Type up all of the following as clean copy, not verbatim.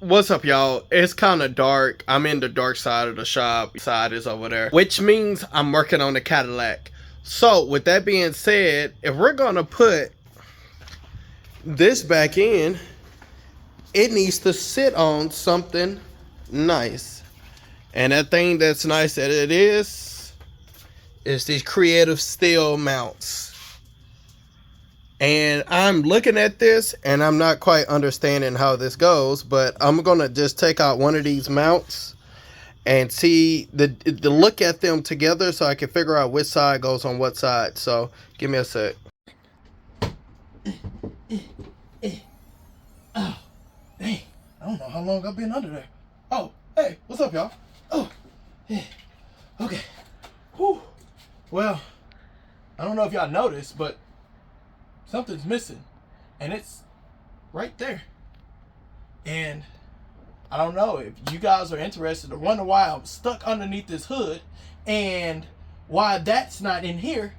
What's up, y'all? It's kind of dark. I'm in the dark side of the shop. Side is over there, which means I'm working on the Cadillac. So with that being said, if we're gonna put this back in, it needs to sit on something nice. And that thing that's nice that it is these creative steel mounts. And I'm looking at this and I'm not quite understanding how this goes, but I'm gonna just take out one of these mounts and see the look at them together so I can figure out which side goes on what side. So give me a sec. Oh, dang. I don't know how long I've been under there. Oh, hey, what's up, y'all? Oh, yeah. Okay. Whew. Well, I don't know if y'all noticed, but something's missing. And it's right there. And I don't know if you guys are interested or wonder why I'm stuck underneath this hood and why that's not in here.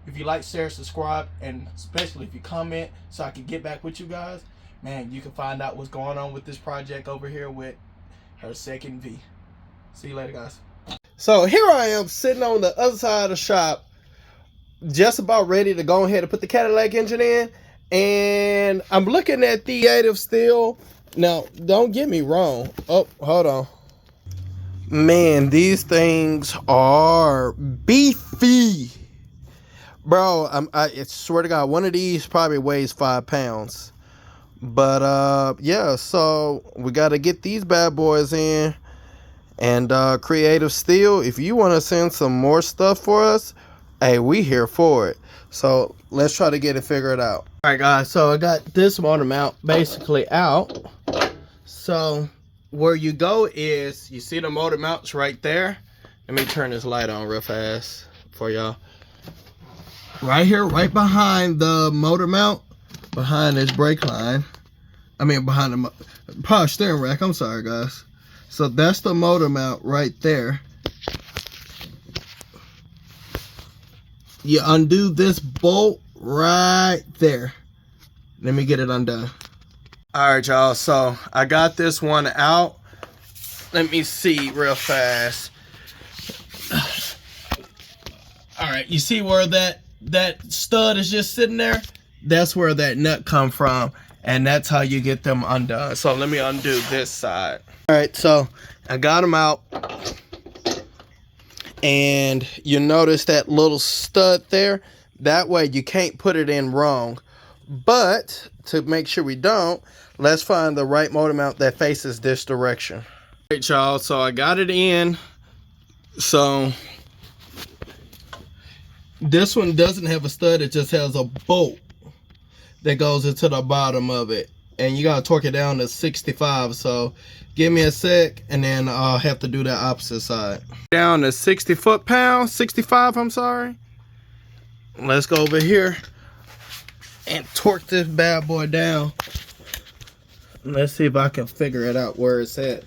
If you like, share, subscribe, and especially if you comment so I can get back with you guys, man, you can find out what's going on with this project over here with her second V. See you later, guys. So here I am sitting on the other side of the shop, just about ready to go ahead and put the Cadillac engine in. And I'm looking at the creative steel. Now, don't get me wrong. Oh, hold on. Man, these things are beefy. Bro, I swear to God, one of these probably weighs 5 pounds. But, yeah, so we got to get these bad boys in. And Creative Steel, if you want to send some more stuff for us, hey, we here for it. So let's try to get it figured out. All right, guys, so I got this motor mount basically out. So where you go is, you see the motor mounts right there. Let me turn this light on real fast for y'all. Right here, right behind the motor mount, behind this brake line. I mean, behind the power steering rack. I'm sorry, guys. So that's the motor mount right there. You undo this bolt right there. Let me get it undone. All right, y'all. So I got this one out. Let me see real fast. All right, you see where that stud is just sitting there? That's where that nut come from, and that's how you get them undone. So let me undo this side. All right, so I got them out, and you notice that little stud there. That way you can't put it in wrong. But to make sure we don't, let's find the right motor mount that faces this direction. All right, y'all, so I got it in. So this one doesn't have a stud, it just has a bolt that goes into the bottom of it. And you gotta torque it down to 65. So give me a sec, and then I'll have to do the opposite side. Down to 60 foot-pounds, 65, I'm sorry. Let's go over here and torque this bad boy down. Let's see if I can figure it out where it's at.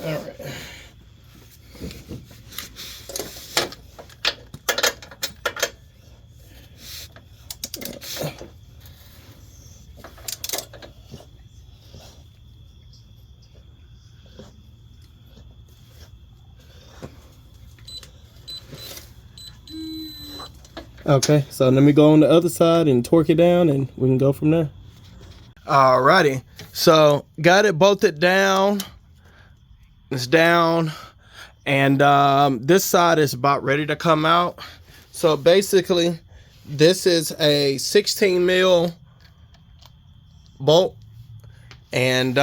All right. Okay, so let me go on the other side and torque it down, and we can go from there. Alrighty, so got it bolted down. It's down, and this side is about ready to come out. So basically, this is a 16 mil bolt, and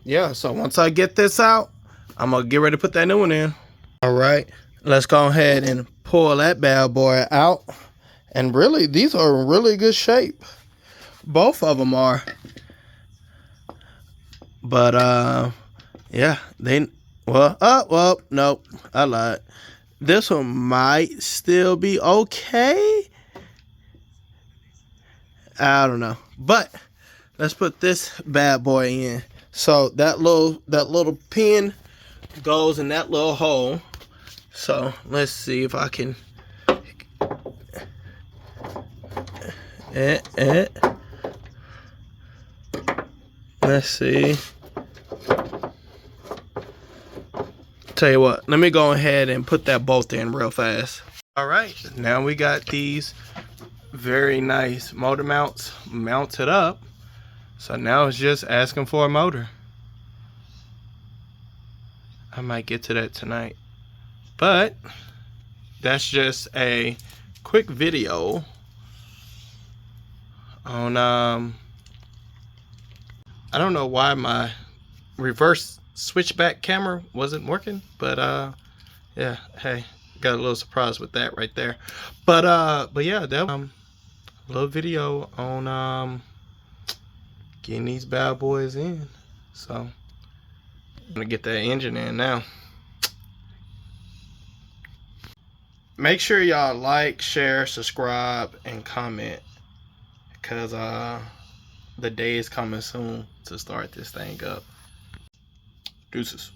yeah. So once I get this out, I'm gonna get ready to put that new one in. All right, let's go ahead and pull that bad boy out. And really, these are in really good shape. Both of them are. But yeah, well, nope, I lied. This one might still be okay. I don't know, but let's put this bad boy in. So that little pin goes in that little hole. So let's see if I can. Let's see. Tell you what, let me go ahead and put that bolt in real fast. All right, now we got these very nice motor mounts mounted up. So now it's just asking for a motor. I might get to that tonight. But that's just a quick video on I don't know why my reverse switchback camera wasn't working, but yeah, hey, got a little surprise with that right there. But yeah, that a little video on getting these bad boys in. So I'm gonna get that engine in now. Make sure y'all like, share, subscribe, and comment, because the day is coming soon to start this thing up. Deuces.